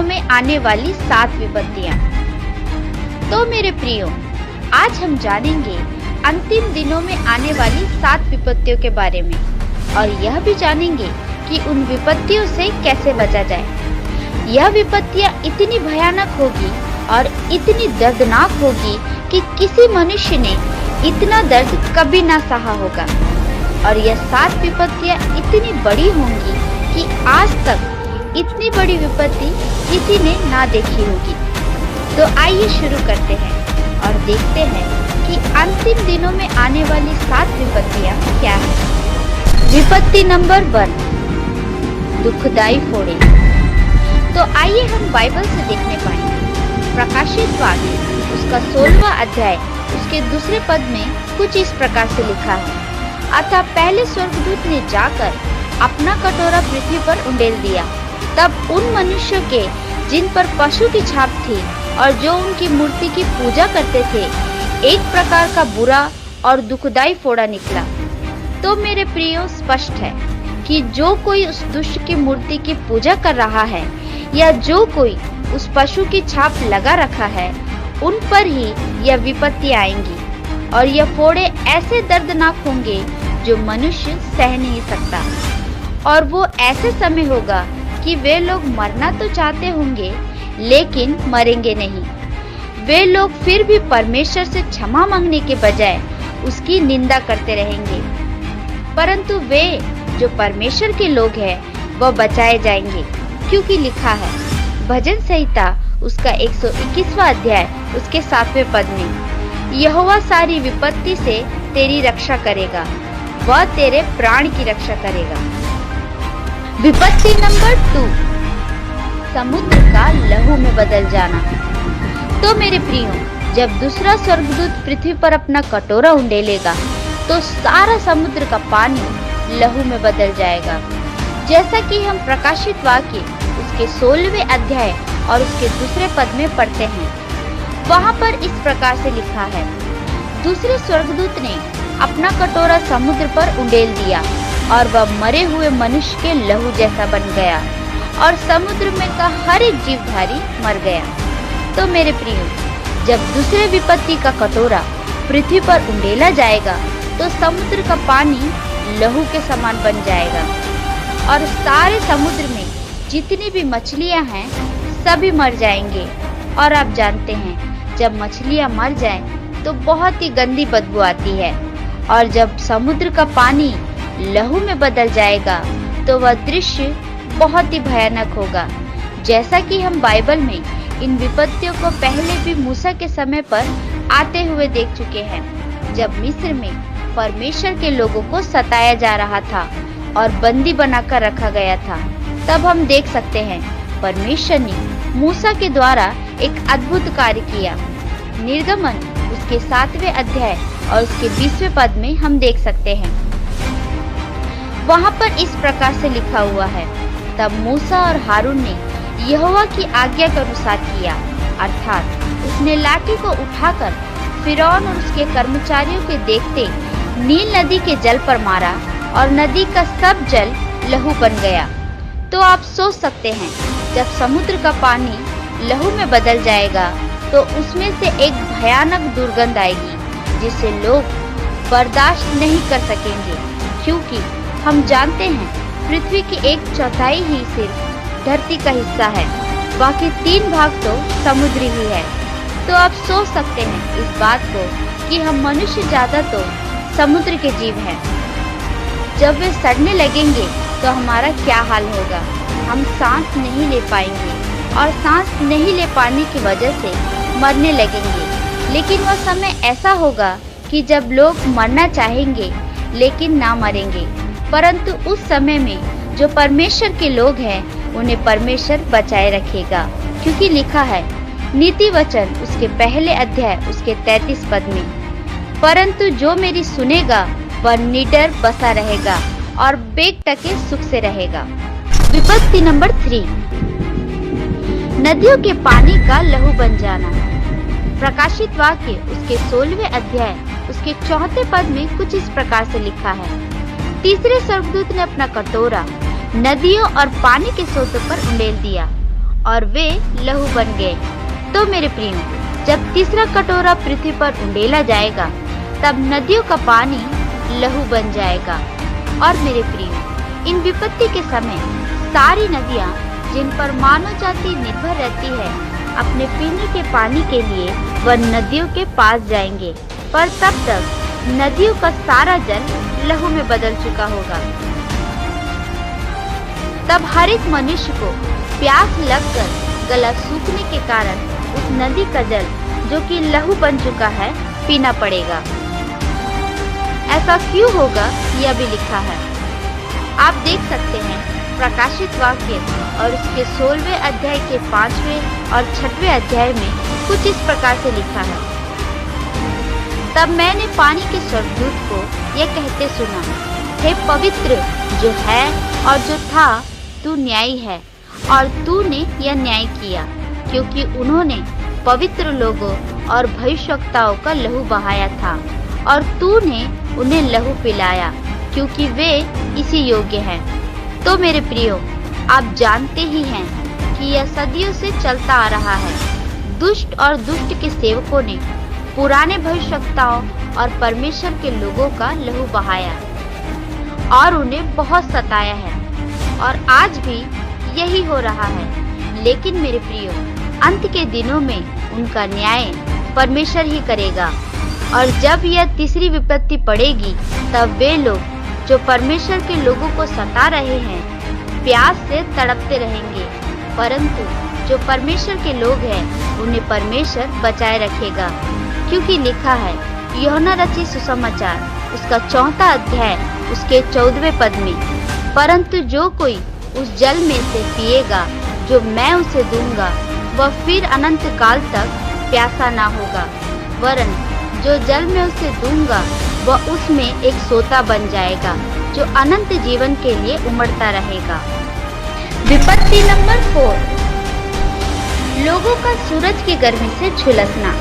दिनों में आने वाली 7 विपत्तियां। तो मेरे प्रियो, आज हम जानेंगे अंतिम दिनों में आने वाली 7 विपत्तियों के बारे में और यह भी जानेंगे कि उन विपत्तियों से कैसे बचा जाए। यह विपत्तियां इतनी भयानक होगी और इतनी दर्दनाक होगी कि किसी मनुष्य ने इतना दर्द कभी ना सहा होगा। और यह 7 विपत्तियां इतनी बड़ी होंगी कि आज तक इतनी बड़ी विपत्ति किसी ने ना देखी होगी। तो आइए शुरू करते हैं और देखते हैं कि अंतिम दिनों में आने वाली 7 विपत्तियां क्या हैं। विपत्ति नंबर 1, दुखदाई फोड़े। तो आइए हम बाइबल से देखने पाएंगे। प्रकाशित वाक्य उसका 16वां अध्याय उसके दूसरे पद में कुछ इस प्रकार से लिखा है, अतः पहले स्वर्गदूत ने जाकर अपना कटोरा पृथ्वी पर उंडेल दिया। तब उन मनुष्यों के जिन पर पशु की छाप थी और जो उनकी मूर्ति की पूजा करते थे, एक प्रकार का बुरा और दुखदाई फोड़ा निकला। तो मेरे प्रियो, स्पष्ट है कि जो कोई उस दुष्ट की मूर्ति की पूजा कर रहा है या जो कोई उस पशु की छाप लगा रखा है, उन पर ही यह विपत्ति आएंगी और यह फोड़े ऐसे दर्दनाक होंगे जो मनुष्य सह नहीं सकता। और वो ऐसे समय होगा कि वे लोग मरना तो चाहते होंगे लेकिन मरेंगे नहीं। वे लोग फिर भी परमेश्वर से क्षमा मांगने के बजाय उसकी निंदा करते रहेंगे, परंतु वे जो परमेश्वर के लोग हैं वह बचाए जाएंगे, क्योंकि लिखा है भजन संहिता उसका 121वां अध्याय उसके 7वें पद में, यहोवा सारी विपत्ति से तेरी रक्षा करेगा, वह तेरे प्राण की रक्षा करेगा। विपत्ति नंबर 2, समुद्र का लहू में बदल जाना। तो मेरे प्रियो, जब दूसरा स्वर्गदूत पृथ्वी पर अपना कटोरा उंडेलेगा तो सारा समुद्र का पानी लहू में बदल जाएगा। जैसा कि हम प्रकाशित वाक्य उसके 16वें अध्याय और उसके दूसरे पद में पढ़ते हैं, वहाँ पर इस प्रकार से लिखा है, दूसरे स्वर्गदूत ने अपना कटोरा समुद्र पर उंडेल दिया और वह मरे हुए मनुष्य के लहू जैसा बन गया और समुद्र में का हर एक जीवधारी मर गया। तो मेरे प्रियो, जब दूसरे विपत्ति का कटोरा पृथ्वी पर उंडेला जाएगा तो समुद्र का पानी लहू के समान बन जाएगा और सारे समुद्र में जितनी भी मछलियां हैं सभी मर जाएंगे। और आप जानते हैं, जब मछलियां मर जाएं तो बहुत ही गंदी बदबू आती है, और जब समुद्र का पानी लहू में बदल जाएगा तो वह दृश्य बहुत ही भयानक होगा। जैसा कि हम बाइबल में इन विपत्तियों को पहले भी मूसा के समय पर आते हुए देख चुके हैं, जब मिस्र में परमेश्वर के लोगों को सताया जा रहा था और बंदी बनाकर रखा गया था। तब हम देख सकते हैं परमेश्वर ने मूसा के द्वारा एक अद्भुत कार्य किया। निर्गमन उसके 7वें अध्याय और उसके 20वें पद में हम देख सकते हैं, वहाँ पर इस प्रकार से लिखा हुआ है, तब मूसा और हारून ने यहोवा की आज्ञा के अनुसार किया, अर्थात उसने लाठी को उठाकर फिरौन और उसके कर्मचारियों के देखते नील नदी के जल पर मारा और नदी का सब जल लहू बन गया। तो आप सोच सकते हैं, जब समुद्र का पानी लहू में बदल जाएगा तो उसमें से एक भयानक दुर्गंध आएगी जिसे लोग बर्दाश्त नहीं कर सकेंगे, क्योंकि हम जानते हैं पृथ्वी की 1/4 ही सिर्फ धरती का हिस्सा है, बाकी 3 भाग तो समुद्री ही है। तो आप सोच सकते हैं इस बात को कि हम मनुष्य ज्यादा तो समुद्र के जीव हैं। जब वे सड़ने लगेंगे तो हमारा क्या हाल होगा। हम सांस नहीं ले पाएंगे और सांस नहीं ले पाने की वजह से मरने लगेंगे। लेकिन वह समय ऐसा होगा कि जब लोग मरना चाहेंगे लेकिन ना मरेंगे, परंतु उस समय में जो परमेश्वर के लोग हैं उन्हें परमेश्वर बचाए रखेगा, क्योंकि लिखा है नीति वचन उसके पहले अध्याय उसके 33 पद में, परंतु जो मेरी सुनेगा वह निडर बसा रहेगा और बेग टके सुख से रहेगा। विपत्ति नंबर 3, नदियों के पानी का लहू बन जाना। प्रकाशित वाक्य उसके 16वें अध्याय उसके 4 पद में कुछ इस प्रकार से लिखा है, तीसरे स्वर्गदूत ने अपना कटोरा नदियों और पानी के सोतों पर उंडेल दिया और वे लहू बन गए। तो मेरे प्रियो, जब तीसरा कटोरा पृथ्वी पर उंडेला जाएगा तब नदियों का पानी लहू बन जाएगा। और मेरे प्रियो, इन विपत्ति के समय सारी नदियां जिन पर मानव जाति निर्भर रहती है, अपने पीने के पानी के लिए वह नदियों के पास जाएंगे, पर तब तक नदियों का सारा जल लहू में बदल चुका होगा। तब हर एक मनुष्य को प्यास लगकर गला सूखने के कारण उस नदी का जल, जो कि लहू बन चुका है, पीना पड़ेगा। ऐसा क्यों होगा, यह भी लिखा है। आप देख सकते हैं प्रकाशित वाक्य और उसके 16वें अध्याय के 5वें और 6वें अध्याय में कुछ इस प्रकार से लिखा है। तब मैंने पानी के स्वर्गदूत को यह कहते सुना, हे पवित्र जो है और जो था, तू न्यायी है और तूने यह न्याय किया, क्योंकि उन्होंने पवित्र लोगों और भविष्यवक्ताओं का लहू बहाया था और तूने उन्हें लहू पिलाया, क्योंकि वे इसी योग्य हैं। तो मेरे प्रियो, आप जानते ही हैं कि यह सदियों से चलता आ रहा है। दुष्ट और दुष्ट के सेवकों ने पुराने भविष्यवक्ताओं और परमेश्वर के लोगों का लहू बहाया और उन्हें बहुत सताया है, और आज भी यही हो रहा है। लेकिन मेरे प्रियो, अंत के दिनों में उनका न्याय परमेश्वर ही करेगा, और जब यह तीसरी विपत्ति पड़ेगी तब वे लोग जो परमेश्वर के लोगों को सता रहे हैं प्यास से तड़पते रहेंगे, परंतु जो परमेश्वर के लोग हैं उन्हें परमेश्वर बचाए रखेगा। क्योंकि लिखा है यूहन्ना रचित सुसमाचार उसका 4वां अध्याय उसके 14वें पद में, परंतु जो कोई उस जल में से पिएगा जो मैं उसे दूंगा, वह फिर अनंत काल तक प्यासा ना होगा, वरन जो जल में उसे दूंगा वह उसमें एक सोता बन जाएगा जो अनंत जीवन के लिए उमड़ता रहेगा। विपत्ति नंबर 4, लोगों का सूरज की गर्मी से झुलसना।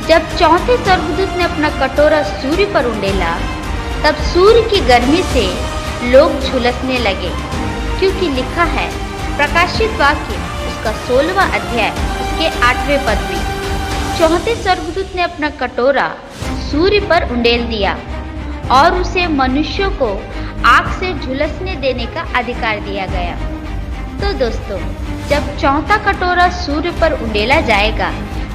जब चौथे स्वर्गदूत ने अपना कटोरा सूर्य पर उंडेला, तब सूर्य की गर्मी से लोग झुलसने लगे, क्योंकि लिखा है प्रकाशित वाक्य उसका 16वां अध्याय उसके 8वें पद में, चौथे स्वर्गदूत ने अपना कटोरा सूर्य पर उंडेल दिया और उसे मनुष्यों को आग से झुलसने देने का अधिकार दिया गया। तो दोस्तों, जब चौथा कटोरा सूर्य पर उंडेला जाएगा,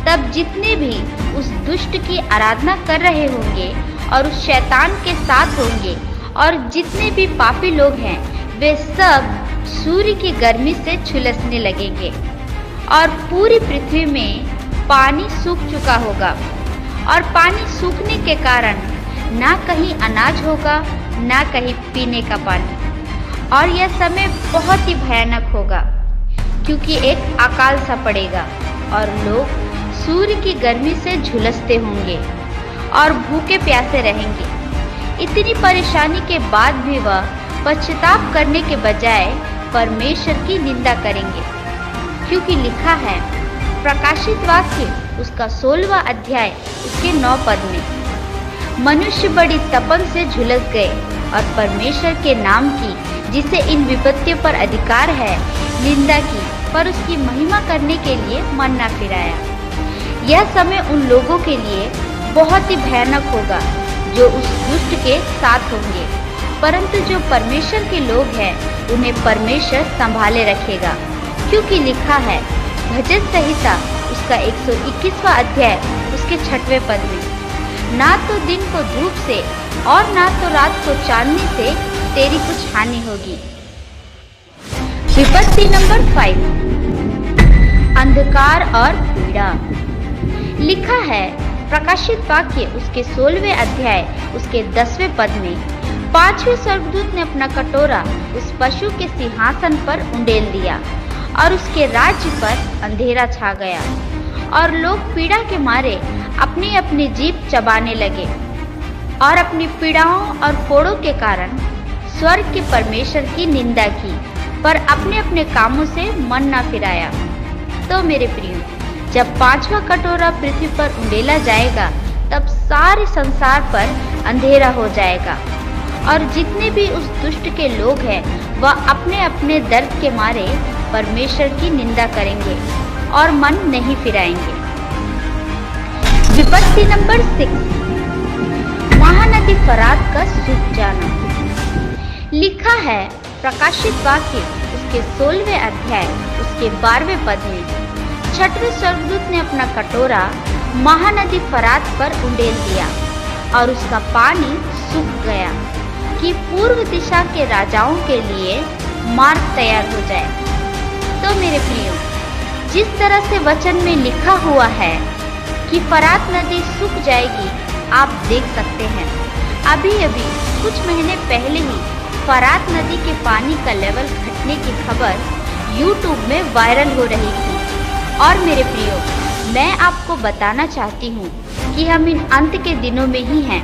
तब जितने भी उस दुष्ट की आराधना कर रहे होंगे और उस शैतान के साथ होंगे, और जितने भी पापी लोग हैं, वे सब सूर्य की गर्मी से झुलसने लगेंगे, और पूरी पृथ्वी में पानी सूख चुका होगा। और पानी सूखने के कारण ना कहीं अनाज होगा, ना कहीं पीने का पानी, और यह समय बहुत ही भयानक होगा, क्योंकि एक अकाल सा पड़ेगा और लोग सूर्य की गर्मी से झुलसते होंगे और भूखे प्यासे रहेंगे। इतनी परेशानी के बाद भी वह पश्चाताप करने के बजाय परमेश्वर की निंदा करेंगे, क्योंकि लिखा है प्रकाशित वाक्य उसका 16वां अध्याय उसके 9 पद में, मनुष्य बड़ी तपन से झुलस गए और परमेश्वर के नाम की, जिसे इन विपत्तियों पर अधिकार है, निंदा की, पर उसकी महिमा करने के लिए मन न फिराया। यह समय उन लोगों के लिए बहुत ही भयानक होगा जो उस दुष्ट के साथ होंगे, परंतु जो परमेश्वर के लोग हैं उन्हें परमेश्वर संभाले रखेगा, क्योंकि लिखा है भजन संहिता उसका 121वां अध्याय उसके 6वें पद में, ना तो दिन को धूप से और ना तो रात को चांदनी से तेरी कुछ हानि होगी। विपत्ति नंबर 5, अंधकार और पीड़ा। लिखा है प्रकाशित वाक्य उसके 16वें अध्याय उसके 10वें पद में, 5वें स्वर्गदूत ने अपना कटोरा उस पशु के सिंहासन पर उंडेल दिया और उसके राज्य पर अंधेरा छा गया, और लोग पीड़ा के मारे अपनी अपनी जीभ चबाने लगे और अपनी पीड़ाओं और फोड़ों के कारण स्वर्ग के परमेश्वर की निंदा की, पर अपने अपने कामों से मन न फिराया। तो मेरे प्रियो, जब 5वां कटोरा पृथ्वी पर उंडेला जाएगा, तब सारे संसार पर अंधेरा हो जाएगा, और जितने भी उस दुष्ट के लोग हैं वह अपने अपने दर्द के मारे परमेश्वर की निंदा करेंगे और मन नहीं फिराएंगे। विपत्ति नंबर 6, महानदी फरात का सूख जाना। लिखा है प्रकाशित वाक्य उसके 16वें अध्याय उसके 12वें पद में, 6वें स्वर्गदूत ने अपना कटोरा महानदी फरात पर उंडेल दिया और उसका पानी सूख गया कि पूर्व दिशा के राजाओं के लिए मार्ग तैयार हो जाए। तो मेरे प्रियो, जिस तरह से वचन में लिखा हुआ है कि फरात नदी सूख जाएगी, आप देख सकते हैं अभी अभी कुछ महीने पहले ही फरात नदी के पानी का लेवल घटने की खबर YouTube में वायरल हो रही थी। और मेरे प्रियो, मैं आपको बताना चाहती हूँ कि हम इन अंत के दिनों में ही हैं।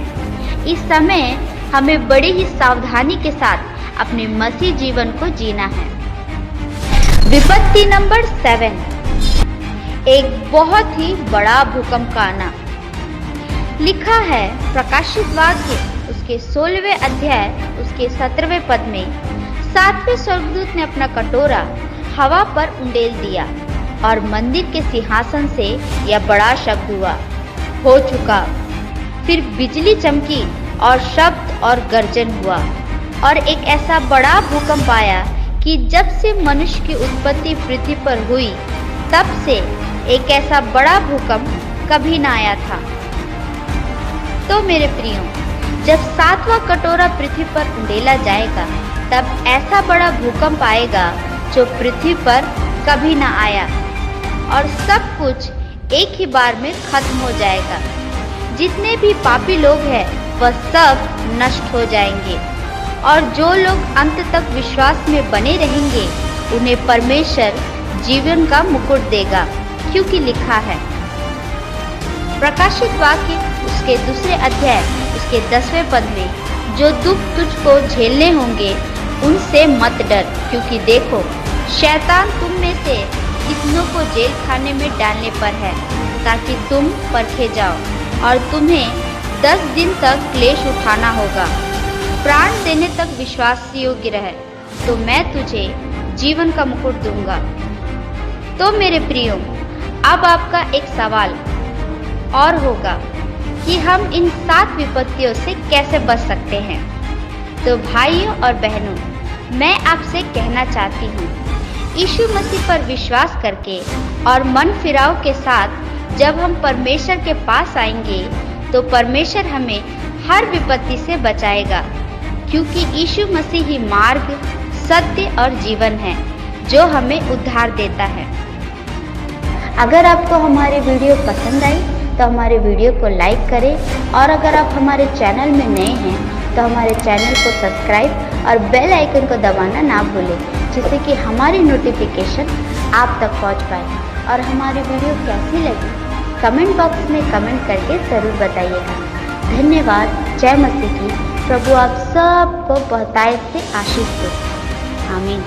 इस समय हमें बड़ी ही सावधानी के साथ अपने मसीह जीवन को जीना है। विपत्ति नंबर 7, एक बहुत ही बड़ा भूकंप का आना। लिखा है प्रकाशित वाक्य उसके 16वें अध्याय उसके 17वें पद में, 7वें स्वर्गदूत ने अपना कटोरा हवा पर उंडेल दिया और मंदिर के सिंहासन से यह बड़ा शब्द हुआ, हो चुका। फिर बिजली चमकी और शब्द और गर्जन हुआ और एक ऐसा बड़ा भूकंप आया कि जब से मनुष्य की उत्पत्ति पृथ्वी पर हुई तब से एक ऐसा बड़ा भूकंप कभी ना आया था। तो मेरे प्रियो, जब 7वां कटोरा पृथ्वी पर उंडेला जाएगा तब ऐसा बड़ा भूकंप आएगा जो पृथ्वी पर कभी ना आया और सब कुछ एक ही बार में खत्म हो जाएगा। जितने भी पापी लोग हैं वह सब नष्ट हो जाएंगे और जो लोग अंत तक विश्वास में बने रहेंगे उन्हें परमेश्वर जीवन का मुकुट देगा, क्योंकि लिखा है प्रकाशित वाक्य उसके 2 अध्याय उसके 10वें पद में, जो दुख तुझको झेलने होंगे उनसे मत डर, क्योंकि देखो शैतान तुम में से कितनों को जेल खाने में डालने पर है, ताकि तुम परखे जाओ और तुम्हें 10 दिन तक क्लेश उठाना होगा। प्राण देने तक विश्वास योग्य रहे तो मैं तुझे जीवन का मुकुट दूंगा। तो मेरे प्रियो, अब आपका एक सवाल और होगा कि हम इन 7 विपत्तियों से कैसे बच सकते हैं। तो भाइयों और बहनों, मैं आपसे कहना चाहती हूँ, यीशु मसीह पर विश्वास करके और मन फिराव के साथ जब हम परमेश्वर के पास आएंगे तो परमेश्वर हमें हर विपत्ति से बचाएगा, क्योंकि यीशु मसीह ही मार्ग, सत्य और जीवन है जो हमें उद्धार देता है। अगर आपको हमारे वीडियो पसंद आई तो हमारे वीडियो को लाइक करें और अगर आप हमारे चैनल में नए हैं तो हमारे चैनल को सब्सक्राइब और बेल आइकन को दबाना ना भूलें, जिससे कि हमारी नोटिफिकेशन आप तक पहुंच पाए। और हमारी वीडियो कैसी लगी कमेंट बॉक्स में कमेंट करके ज़रूर बताइएगा। धन्यवाद। जय मसीह की। प्रभु आप सबको बहुतायत से आशीष दे। आमीन।